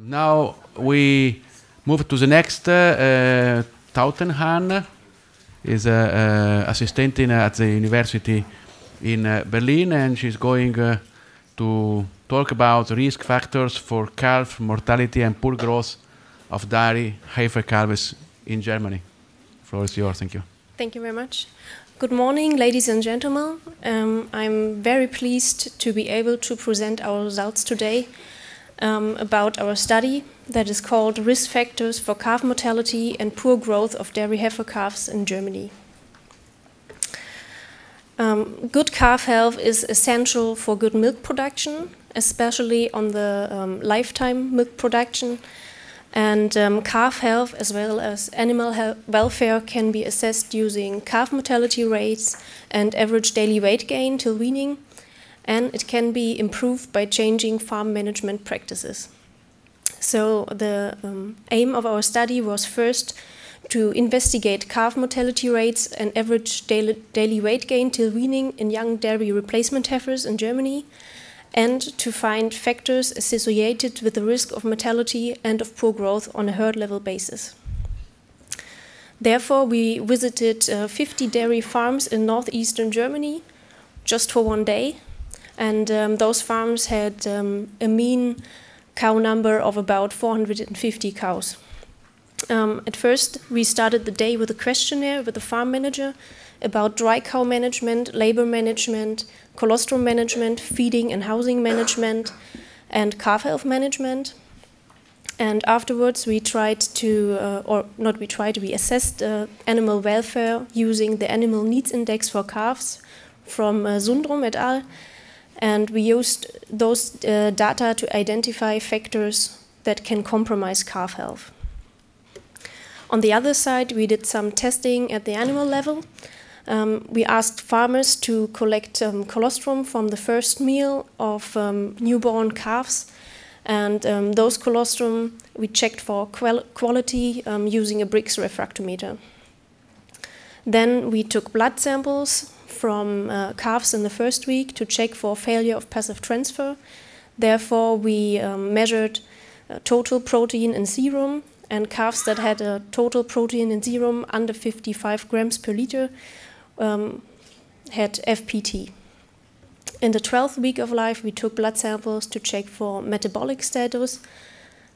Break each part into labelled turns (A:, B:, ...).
A: Now we move to the next. Tautenhahn is assistant at the University in Berlin, and she's going to talk about risk factors for calf mortality and poor growth of dairy heifer calves in Germany. The floor is yours. Thank you.
B: Thank you very much. Good morning, ladies and gentlemen. I'm very pleased to be able to present our results today about our study that is called Risk Factors for Calf Mortality and Poor Growth of Dairy Heifer Calves in Germany. Good calf health is essential for good milk production, especially on the lifetime milk production. And calf health as well as animal welfare can be assessed using calf mortality rates and average daily weight gain till weaning. And it can be improved by changing farm management practices. So the aim of our study was first to investigate calf mortality rates and average daily weight gain till weaning in young dairy replacement heifers in Germany, and to find factors associated with the risk of mortality and of poor growth on a herd level basis. Therefore, we visited 50 dairy farms in northeastern Germany just for one day. And those farms had a mean cow number of about 450 cows. At first, we started the day with a questionnaire with the farm manager about dry cow management, labor management, colostrum management, feeding and housing management, and calf health management. And afterwards, we tried to, we assessed animal welfare using the Animal Needs Index for calves from Sundrum et al. And we used those data to identify factors that can compromise calf health. On the other side, we did some testing at the animal level. We asked farmers to collect colostrum from the first meal of newborn calves. And those colostrum we checked for quality using a Brix refractometer. Then we took blood samples from calves in the first week to check for failure of passive transfer. Therefore, we measured total protein in serum, and calves that had a total protein in serum under 55 grams per liter had FPT. In the 12th week of life, we took blood samples to check for metabolic status.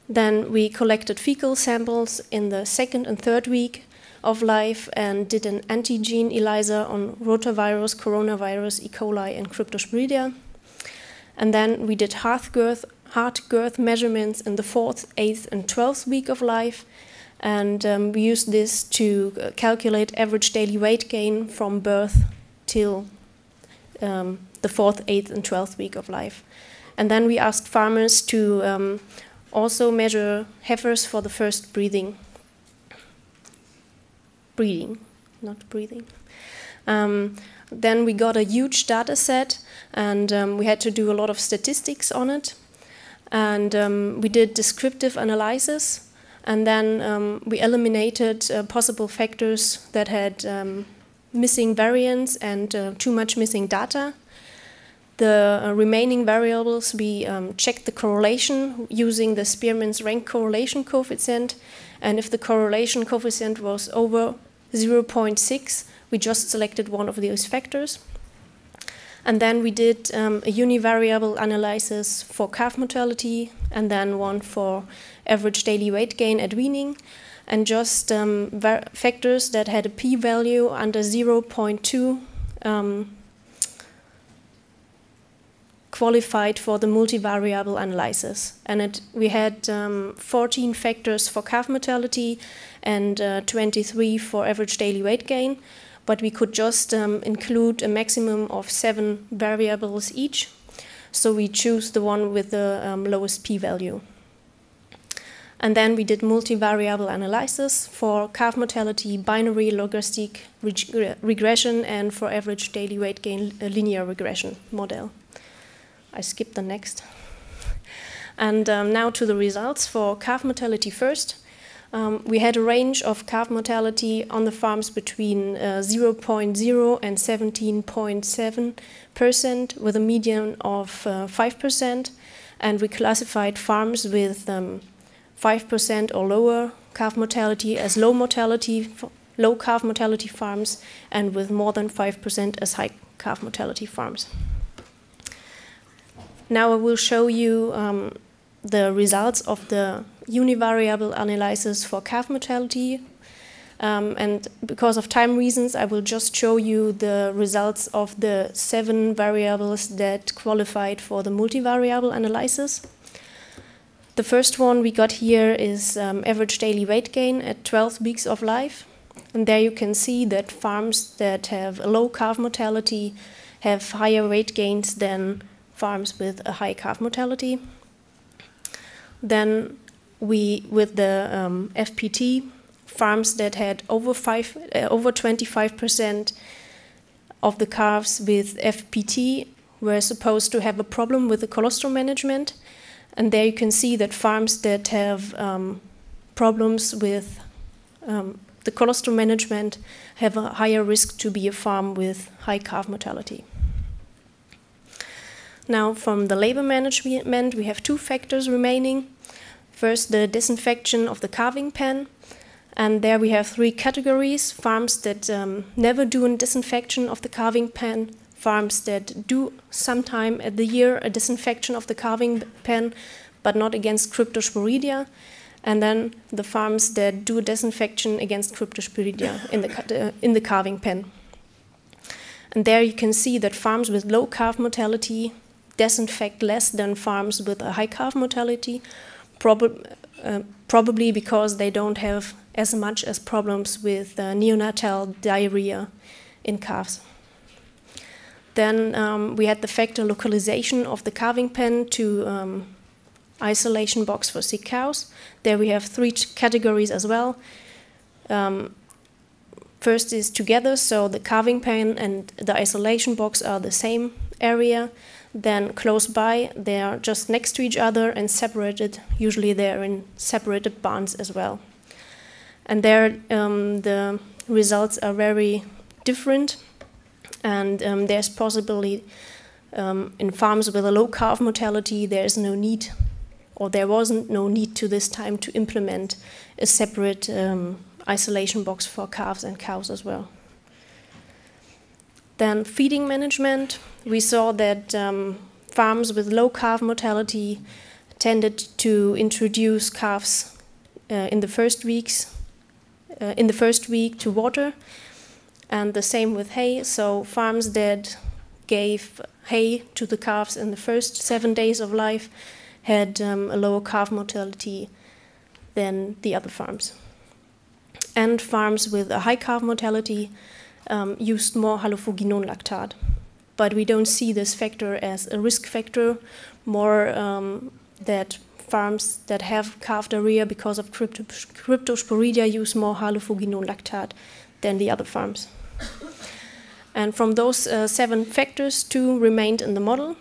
B: Then we collected fecal samples in the 2nd and 3rd week of life and did an antigen ELISA on rotavirus, coronavirus, E. coli, and Cryptosporidia. And then we did heart girth measurements in the 4th, 8th, and 12th week of life. And we used this to calculate average daily weight gain from birth till the 4th, 8th, and 12th week of life. And then we asked farmers to also measure heifers for the first breeding. Then we got a huge data set, and we had to do a lot of statistics on it. And we did descriptive analysis, and then we eliminated possible factors that had missing variants and too much missing data. The remaining variables, we checked the correlation using the Spearman's rank correlation coefficient, and if the correlation coefficient was over 0.6, we just selected one of those factors. And then we did a univariable analysis for calf mortality, and then one for average daily weight gain at weaning, and just factors that had a p-value under 0.2 qualified for the multivariable analysis. And we had 14 factors for calf mortality and 23 for average daily weight gain, but we could just include a maximum of 7 variables each. So we choose the one with the lowest p-value. And then we did multivariable analysis for calf mortality, binary logistic regression, and for average daily weight gain, a linear regression model. I skipped the next. And now to the results for calf mortality first. We had a range of calf mortality on the farms between 0.0 and 17.7%, with a median of 5%. and we classified farms with 5% or lower calf mortality as low calf mortality farms, and with more than 5% as high calf mortality farms. Now I will show you the results of the univariable analysis for calf mortality. And because of time reasons, I will just show you the results of the 7 variables that qualified for the multivariable analysis. The first one we got here is average daily weight gain at 12 weeks of life. And there you can see that farms that have a low calf mortality have higher weight gains than farms with a high calf mortality. Then with the FPT, farms that had over 25% of the calves with FPT were supposed to have a problem with the colostrum management. And there you can see that farms that have problems with the colostrum management have a higher risk to be a farm with high calf mortality. Now, from the labor management, we have 2 factors remaining. First, the disinfection of the calving pen. And there we have 3 categories: farms that never do a disinfection of the calving pen, farms that do sometime at the year a disinfection of the calving pen, but not against Cryptosporidia, and then the farms that do a disinfection against Cryptosporidia in the calving pen. And there you can see that farms with low calf mortality disinfect less than farms with a high calf mortality, probably because they don't have as much as problems with neonatal diarrhea in calves. Then we had the factor localization of the calving pen to isolation box for sick cows. There we have 3 categories as well. First is together, so the calving pen and the isolation box are the same area. Then close by, they are just next to each other and separated. Usually they're in separated barns as well. And there the results are very different. And there's possibly, in farms with a low calf mortality, there's no need, or there wasn't no need to this time to implement a separate isolation box for calves and cows as well. Then feeding management, we saw that farms with low calf mortality tended to introduce calves in the first week to water, and the same with hay. So farms that gave hay to the calves in the first 7 days of life had a lower calf mortality than the other farms. And farms with a high calf mortality used more halofuginon lactate. But we don't see this factor as a risk factor, more that farms that have calf diarrhea because of Cryptosporidia use more halofuginon lactate than the other farms. And from those 7 factors, 2 remained in the model.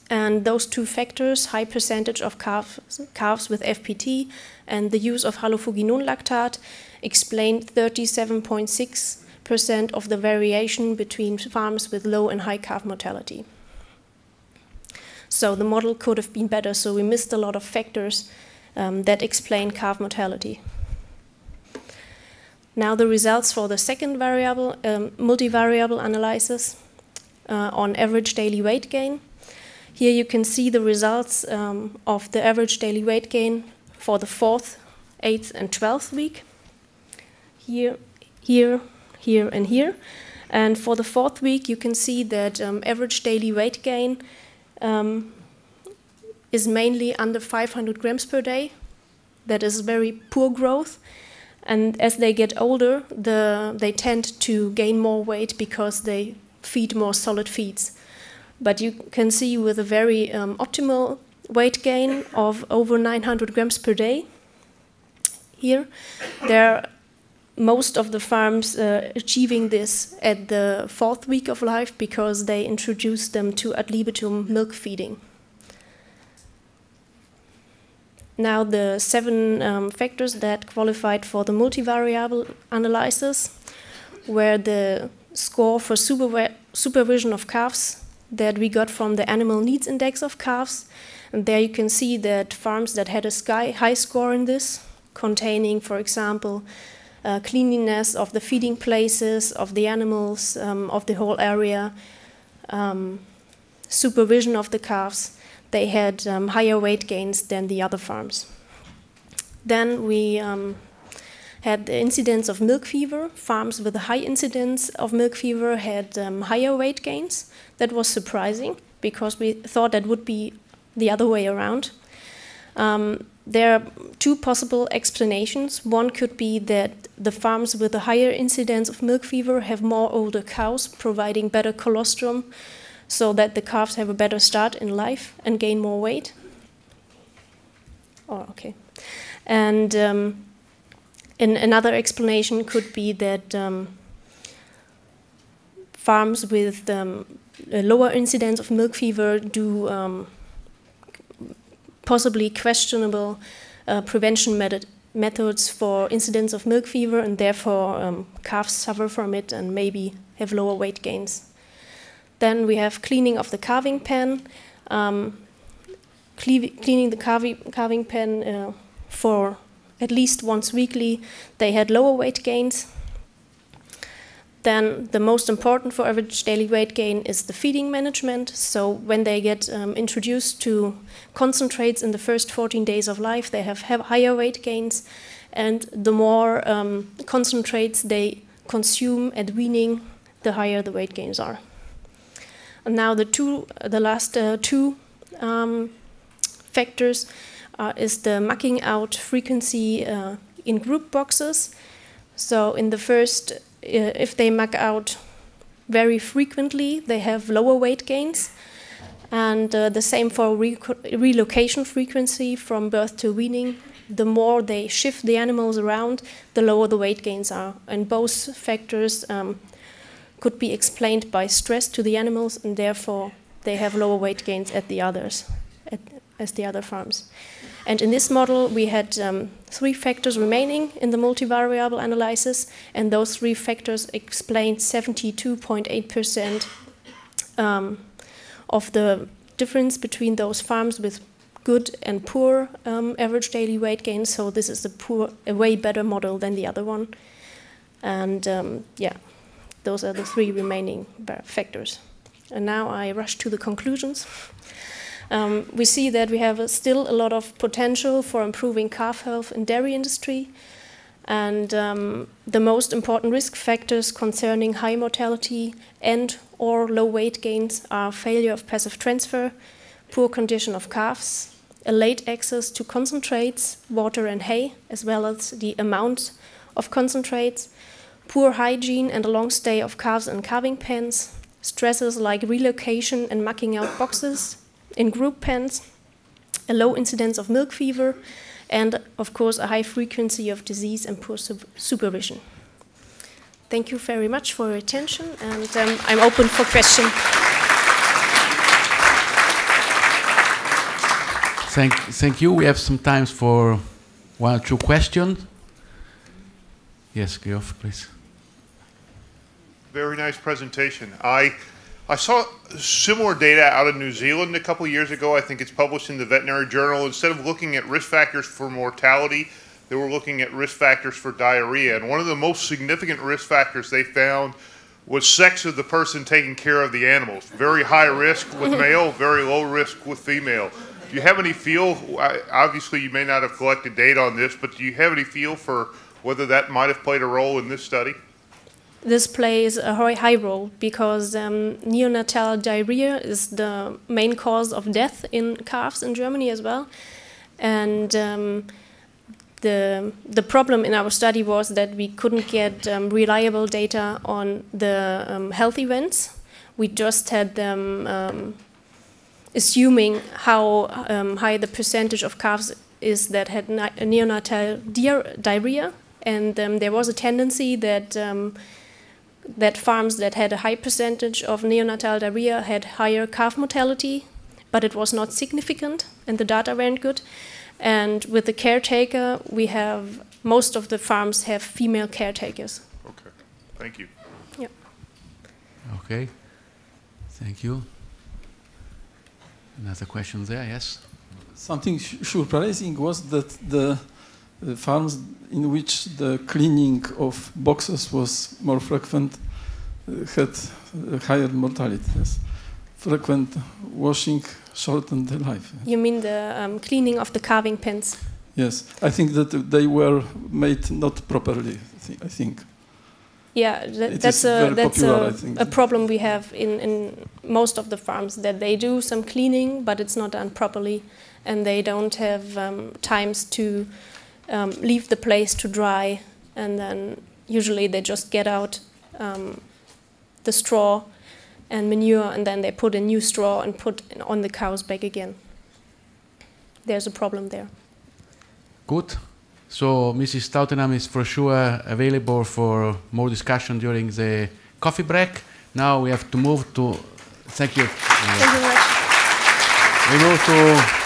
B: And those 2 factors, high percentage of calves with FPT and the use of halofuginon lactate, explained 37.6% of the variation between farms with low and high calf mortality. So the model could have been better, so we missed a lot of factors that explain calf mortality. Now the results for the second variable, multivariable analysis on average daily weight gain. Here you can see the results of the average daily weight gain for the 4th, 8th, and 12th week. Here, here, here, and here. And for the 4th week, you can see that average daily weight gain is mainly under 500 grams per day. That is very poor growth. And as they get older, they tend to gain more weight because they feed more solid feeds. But you can see with a very optimal weight gain of over 900 grams per day. Here, most of the farms achieving this at the 4th week of life because they introduced them to ad libitum milk feeding. Now the 7 factors that qualified for the multivariable analysis were the score for supervision of calves that we got from the animal needs index of calves And there you can see that farms that had a high score in this, containing, for example, cleanliness of the feeding places, of the animals, of the whole area, supervision of the calves, they had higher weight gains than the other farms. Then we had the incidence of milk fever. Farms with a high incidence of milk fever had higher weight gains. That was surprising because we thought that would be the other way around. There are two possible explanations. One could be that the farms with a higher incidence of milk fever have more older cows, providing better colostrum, so that the calves have a better start in life and gain more weight. Oh, okay. And another explanation could be that farms with a lower incidence of milk fever do possibly questionable prevention methods for incidence of milk fever, and therefore calves suffer from it and maybe have lower weight gains. Then we have cleaning of the calving pen. Cleaning the calving pen for at least once weekly, they had lower weight gains. Then the most important for average daily weight gain is the feeding management. So when they get introduced to concentrates in the first 14 days of life, they have higher weight gains. And the more concentrates they consume at weaning, the higher the weight gains are. And now the last two factors is the mucking out frequency in group boxes. So in the first, if they muck out very frequently, they have lower weight gains. And the same for relocation frequency from birth to weaning. The more they shift the animals around, the lower the weight gains are. And both factors could be explained by stress to the animals, and therefore they have lower weight gains as the other farms. And in this model, we had 3 factors remaining in the multivariable analysis, and those 3 factors explained 72.8% of the difference between those farms with good and poor average daily weight gains. So this is a way better model than the other one. And yeah, those are the 3 remaining factors. And now I rush to the conclusions. We see that we have still a lot of potential for improving calf health in dairy industry. And the most important risk factors concerning high mortality and or low weight gains are failure of passive transfer, poor condition of calves, a late access to concentrates, water and hay, as well as the amount of concentrates, poor hygiene and a long stay of calves in calving pens, stresses like relocation and mucking out boxes in group pens, a low incidence of milk fever, and of course a high frequency of disease and poor supervision. Thank you very much for your attention, and I'm open for questions.
A: Thank you. We have some time for 1 or 2 questions. Yes, Geoff, please.
C: Very nice presentation. I saw similar data out of New Zealand a couple of years ago. I think it's published in the Veterinary Journal. Instead of looking at risk factors for mortality, they were looking at risk factors for diarrhea. And one of the most significant risk factors they found was sex of the person taking care of the animals. Very high risk with male, very low risk with female. Do you have any feel, obviously you may not have collected data on this, but do you have any feel for whether that might have played a role in this study?
B: This plays a high role because neonatal diarrhea is the main cause of death in calves in Germany as well. And the problem in our study was that we couldn't get reliable data on the health events. We just had them assuming how high the percentage of calves is that had neonatal diarrhea. And there was a tendency that that farms that had a high percentage of neonatal diarrhea had higher calf mortality, but it was not significant and the data weren't good. And with the caretaker, we have, most of the farms have female caretakers.
C: Okay, thank you.
B: Yeah.
A: Okay, thank you. Another question there, yes?
D: Something surprising was that the farms in which the cleaning of boxes was more frequent had higher mortality. Yes. Frequent washing shortened the life.
B: You mean the cleaning of the calving pens?
D: Yes, I think that they were made not properly. I think.
B: Yeah, that's
D: popular,
B: a problem we have in most of the farms, that they do some cleaning, but it's not done properly, and they don't have times to leave the place to dry, and then usually they just get out the straw and manure, and then they put a new straw and put on the cows back again. There's a problem there.
A: Good. So Mrs. Tautenhahn is for sure available for more discussion during the coffee break. Now we have to move to. Thank you.
B: Thank you very much.
A: We move to